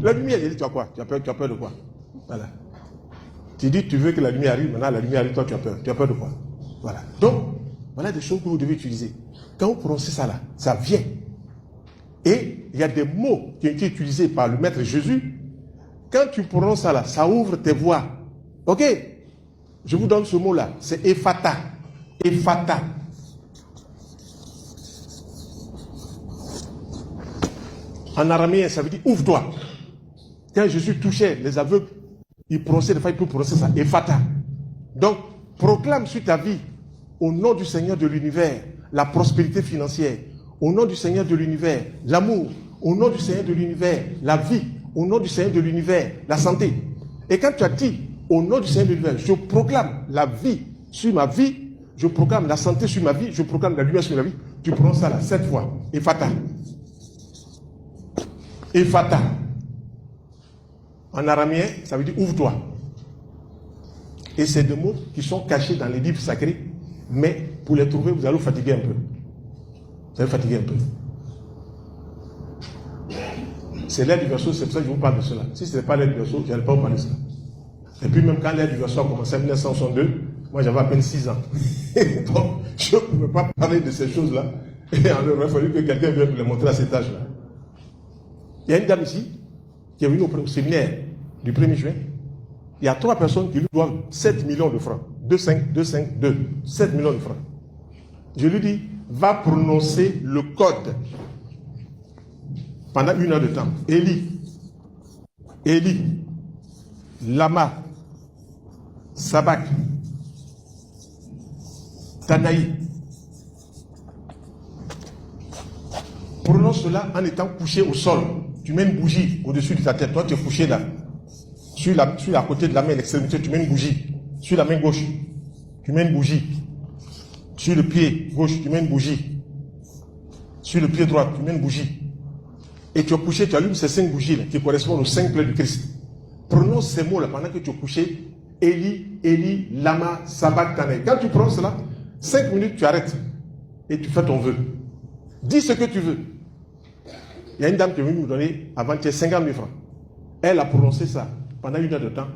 La lumière, il dit, tu as quoi? Tu as peur de quoi? Voilà. Tu dis, tu veux que la lumière arrive, maintenant la lumière arrive, toi tu as peur. Tu as peur de quoi? Voilà. Donc, voilà des choses que vous devez utiliser. Quand vous prononcez ça là, ça vient. Et il y a des mots qui ont été utilisés par le Maître Jésus. Quand tu prononces ça là, ça ouvre tes voies. Ok? Je vous donne ce mot là, c'est Ephata. Ephata. En araméen, ça veut dire ouvre-toi. Quand Jésus touchait les aveugles, il prononçait des fois, il peut prononcer ça, Ephata. Donc, proclame sur ta vie, au nom du Seigneur de l'univers, la prospérité financière. Au nom du Seigneur de l'univers, l'amour. Au nom du Seigneur de l'univers, la vie. Au nom du Seigneur de l'univers, la santé. Et quand tu as dit, au nom du Seigneur de l'univers, je proclame la vie sur ma vie, je proclame la santé sur ma vie, je proclame la lumière sur ma vie, tu prononces ça là, 7 fois. Ephata. Ephata. En araméen, ça veut dire ouvre-toi. Et c'est des mots qui sont cachés dans les livres sacrés, mais pour les trouver, vous allez vous fatiguer un peu. Vous allez fatiguer un peu. C'est l'air du verso, c'est pour ça que je vous parle de cela. Si ce n'est pas l'air du verso, je n'allais pas vous parler de cela. Et puis même quand l'air du verso a commencé en 1962, moi j'avais à peine 6 ans. Donc je ne pouvais pas parler de ces choses-là. Et il aurait fallu que quelqu'un vienne me les montrer à cet âge-là. Il y a une dame ici qui est venue au séminaire du 1er juin. Il y a 3 personnes qui lui doivent 7 millions de francs. 2, 5, 2, 5, 2. 7 millions de francs. Je lui dis, va prononcer le code pendant 1 heure de temps. Élie, Lama, Sabak, Tanaï. Prononce cela en étant couché au sol. Tu mets une bougie au-dessus de ta tête. Toi, tu es couché là. Sur la côté de la main, l'extrémité, tu mets une bougie. Sur la main gauche, tu mets une bougie. Sur le pied gauche, tu mets une bougie. Sur le pied droit, tu mets une bougie. Et tu es couché, tu allumes ces 5 bougies là, qui correspondent aux 5 plaies du Christ. Prononce ces mots là pendant que tu es couché. Élie, Lama, Sabak, Tanaï. Quand tu prononces cela, 5 minutes, tu arrêtes. Et tu fais ton vœu. Dis ce que tu veux. Il y a une dame qui est venue nous donner avant-hier 50 000 francs. Elle a prononcé ça pendant 1 heure de temps.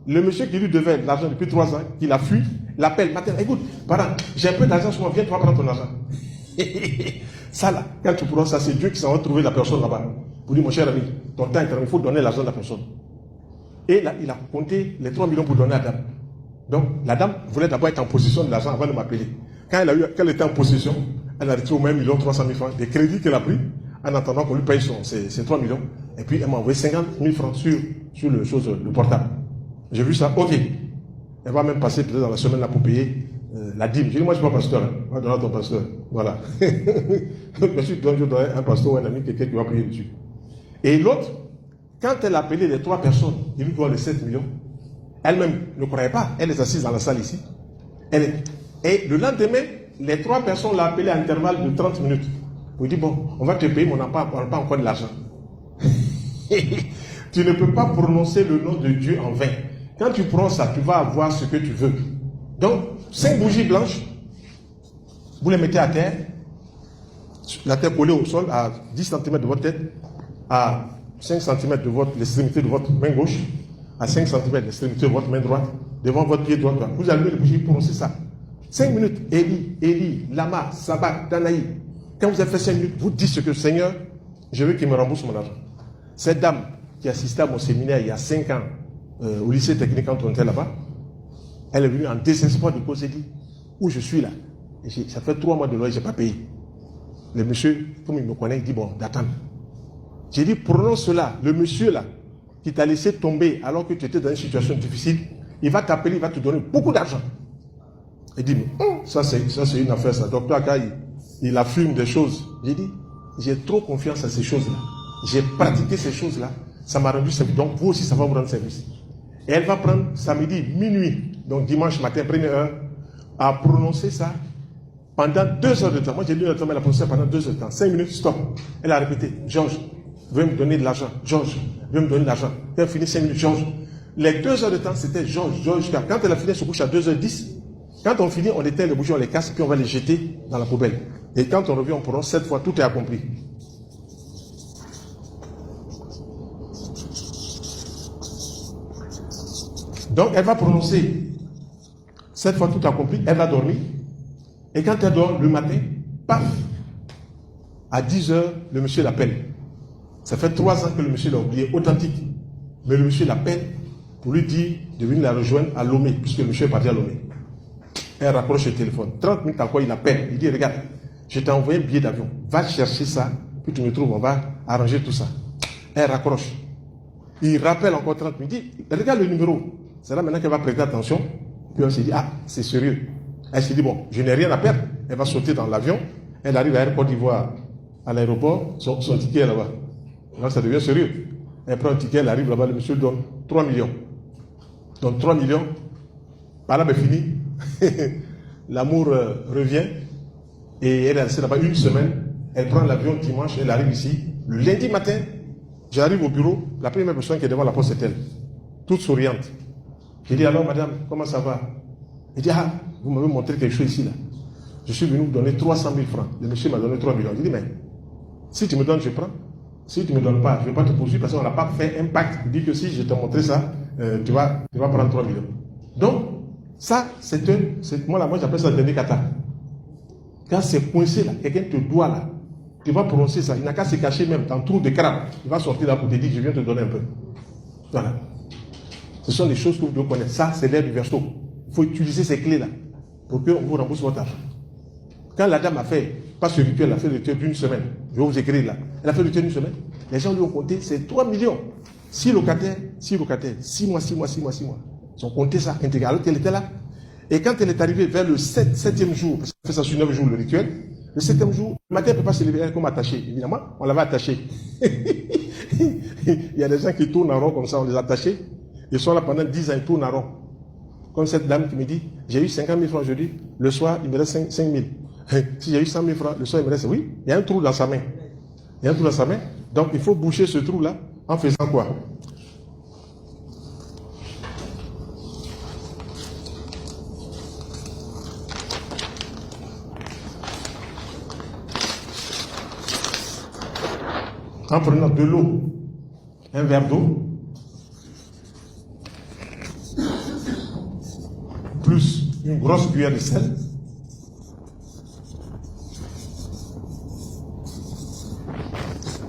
Le monsieur qui lui devait de l'argent depuis 3 ans, qui l'a fui, l'appelle matin. Écoute, pardon, j'ai un peu d'argent sur moi, viens, tu vas prendre ton argent. Ça là, quand tu prononces ça, c'est Dieu qui s'en va trouver la personne là-bas. Pour dire, mon cher ami, ton temps est terminé, il faut donner l'argent de la personne. Et là, il a compté les 3 millions pour donner à la dame. Donc, la dame voulait d'abord être en possession de l'argent avant de m'appeler. Quand elle était en possession, elle a retiré au moins 1 300 000 francs des crédits qu'elle a pris en attendant qu'on lui paye ses 3 millions. Et puis, elle m'a envoyé 50 000 francs sur le portable. J'ai vu ça, ok. Elle va même passer peut-être dans la semaine là pour payer la dîme. J'ai dit, moi je ne suis pas pasteur. On va donner à ton pasteur. Voilà. Bien sûr, je donnerai un pasteur ou un ami, quelqu'un qui va payer dessus. Et l'autre, quand elle a appelé les 3 personnes qui lui doivent les 7 millions, elle-même ne croyait pas. Elle est assise dans la salle ici. Et le lendemain, les 3 personnes l'ont appelée à intervalle de 30 minutes. Vous dit, bon, on va te payer, mais on n'a pas encore de l'argent. Tu ne peux pas prononcer le nom de Dieu en vain. Quand tu prononces ça, tu vas avoir ce que tu veux. Donc, 5 bougies blanches, vous les mettez à terre, la terre collée au sol à 10 cm de votre tête, à 5 cm de l'extrémité de votre main gauche, à 5 cm de l'extrémité de votre main droite, devant votre pied droit. Vous allumez les bougies, prononcez ça. 5 minutes, Élie, Lama, Sabak, Tanaï. Quand vous avez fait 5 minutes, vous dites ce que Seigneur, je veux qu'il me rembourse mon argent. Cette dame qui assistait à mon séminaire il y a 5 ans, au lycée technique quand on était là-bas, elle est venue en désespoir de cause et dit, où je suis là, et ça fait 3 mois de loyer, je n'ai pas payé. Le monsieur, comme il me connaît, il dit, bon, d'attendre. J'ai dit, prononce cela, le monsieur là, qui t'a laissé tomber alors que tu étais dans une situation difficile, il va t'appeler, il va te donner beaucoup d'argent. Il dit, mais ça c'est une affaire, ça. Docteur Akaï, il affirme des choses. J'ai dit, j'ai trop confiance à ces choses-là. J'ai pratiqué ces choses-là. Ça m'a rendu service. Donc, vous aussi, ça va vous rendre service. Et elle va prendre samedi, minuit, donc dimanche matin, première heure, à prononcer ça pendant 2 heures de temps. Moi, j'ai lu le temps, elle a prononcé pendant 2 heures de temps. 5 minutes, stop. Elle a répété, Georges, veux me donner de l'argent. Georges, veux me donner de l'argent. Elle a fini 5 minutes, Georges. Les 2 heures de temps, c'était Georges. Quand elle a fini, elle se couche à 2h10. Quand on finit, on éteint les bougies, on les casse, puis on va les jeter dans la poubelle. Et quand on revient, on prononce 7 fois, tout est accompli. Donc, elle va prononcer. Cette fois tout accompli, elle va dormir. Et quand elle dort, le matin, paf, à 10 heures, le monsieur l'appelle. Ça fait 3 ans que le monsieur l'a oublié, authentique. Mais le monsieur l'appelle pour lui dire de venir la rejoindre à Lomé, puisque le monsieur est parti à Lomé. Elle raccroche le téléphone. 30 minutes après, il appelle. Il dit, regarde, je t'ai envoyé un billet d'avion. Va chercher ça, puis tu me trouves, on va arranger tout ça. Elle raccroche. Il rappelle encore 30 minutes. Il dit, regarde le numéro. C'est là maintenant qu'elle va prêter attention. Puis elle s'est dit, ah, c'est sérieux. Elle s'est dit, bon, je n'ai rien à perdre. Elle va sauter dans l'avion. Elle arrive à l'aéroport d'Ivoire. À l'aéroport, son ticket est là-bas. Là, ça devient sérieux. Elle prend un ticket, elle arrive là-bas, le monsieur donne 3 millions. Donc 3 millions, par là, ben fini. L'amour revient. Et elle est restée là-bas une semaine. Elle prend l'avion dimanche, elle arrive ici. Le lundi matin, j'arrive au bureau. La première personne qui est devant la porte, c'est elle. Toute souriante. J'ai dit, alors madame, comment ça va? Elle dit, ah, vous m'avez montré quelque chose ici, là. Je suis venu vous donner 300 000 francs. Le monsieur m'a donné 3 millions. J'ai dit, mais si tu me donnes, je prends. Si tu ne me donnes pas, je ne vais pas te poursuivre parce qu'on n'a pas fait un pacte. Il dit que si je te montrer ça, tu vas prendre 3 millions. Donc, ça, moi j'appelle ça le dernier kata. Quand c'est coincé là, quelqu'un te doit là, tu vas prononcer ça. Il n'a qu'à se cacher même dans le trou de crabe. Il va sortir là pour te dire, je viens te donner un peu. Voilà. Ce sont des choses que vous devez connaître. Ça, c'est l'air du verso. Il faut utiliser ces clés là pour qu'on vous rembourse votre argent. Quand la dame a fait, pas ce rituel, elle a fait le rituel d'une semaine. Je vais vous écrire là. Elle a fait le rituel d'une semaine. Les gens lui ont compté, c'est 3 millions. 6 locataires, 6 mois. Ils ont compté ça intégral. Alors qu'elle était là. Et quand elle est arrivée vers le 7e jour, parce qu'elle fait ça sur 9 jours le rituel, le 7e jour, le matin, elle ne peut pas se lever, elle est comme attachée. Évidemment, on l'avait attachée. Il y a des gens qui tournent en rond comme ça, on les a attachés. Ils sont là pendant 10 ans, ils tournent en rond. Comme cette dame qui me dit, j'ai eu 50 000 francs aujourd'hui, le soir, il me reste 5 000. Si j'ai eu 100 000 francs, le soir, il me reste, oui, il y a un trou dans sa main. Il y a un trou dans sa main. Donc, il faut boucher ce trou-là en faisant quoi? En prenant de l'eau, un verre d'eau, plus une grosse cuillère de sel,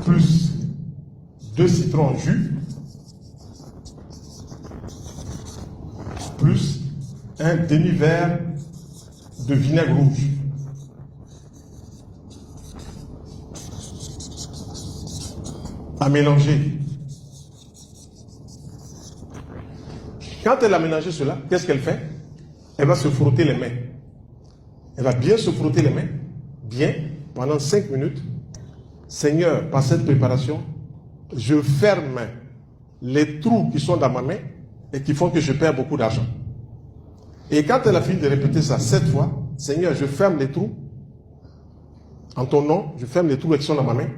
plus 2 citrons en jus, plus un demi-verre de vinaigre rouge. À mélanger. Quand elle a mélangé cela, qu'est-ce qu'elle fait? Elle va se frotter les mains. Elle va bien se frotter les mains, bien, pendant 5 minutes. Seigneur, par cette préparation, je ferme les trous qui sont dans ma main et qui font que je perds beaucoup d'argent. Et quand elle a fini de répéter ça 7 fois, Seigneur, je ferme les trous. En ton nom, je ferme les trous qui sont dans ma main.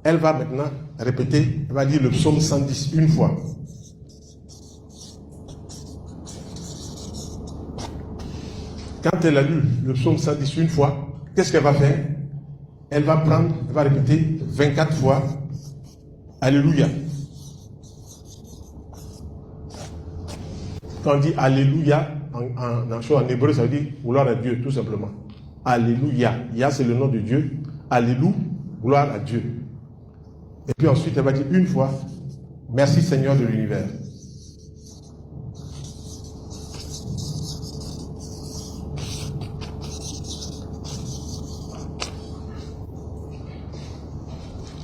Elle va maintenant répéter, elle va dire le psaume 110 une fois. Quand elle a lu le psaume 110 une fois, qu'est-ce qu'elle va faire? Elle va répéter 24 fois Alléluia. Quand on dit Alléluia, en hébreu, ça veut dire gloire à Dieu, tout simplement. Alléluia. Ya, c'est le nom de Dieu. Alléluia, gloire à Dieu. Et puis ensuite, elle va dire une fois, merci Seigneur de l'univers.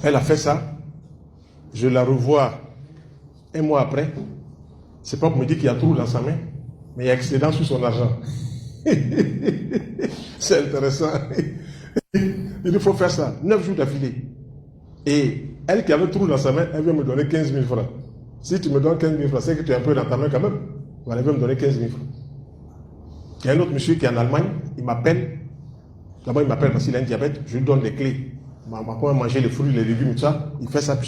Elle a fait ça. Je la revois un mois après. C'est pas pour me dire qu'il y a trou dans sa main, mais il y a excédent sur son argent. C'est intéressant. Il faut faire ça 9 jours d'affilée. Et elle qui avait trou dans sa main, elle vient me donner 15 000 francs. Si tu me donnes 15 000 francs, c'est que tu es un peu dans ta main quand même. Elle vient me donner 15 000 francs. Il y a un autre monsieur qui est en Allemagne, il m'appelle. D'abord, il m'appelle parce qu'il a un diabète. Je lui donne des clés. Comment manger les fruits, les légumes, tout ça. Il fait ça.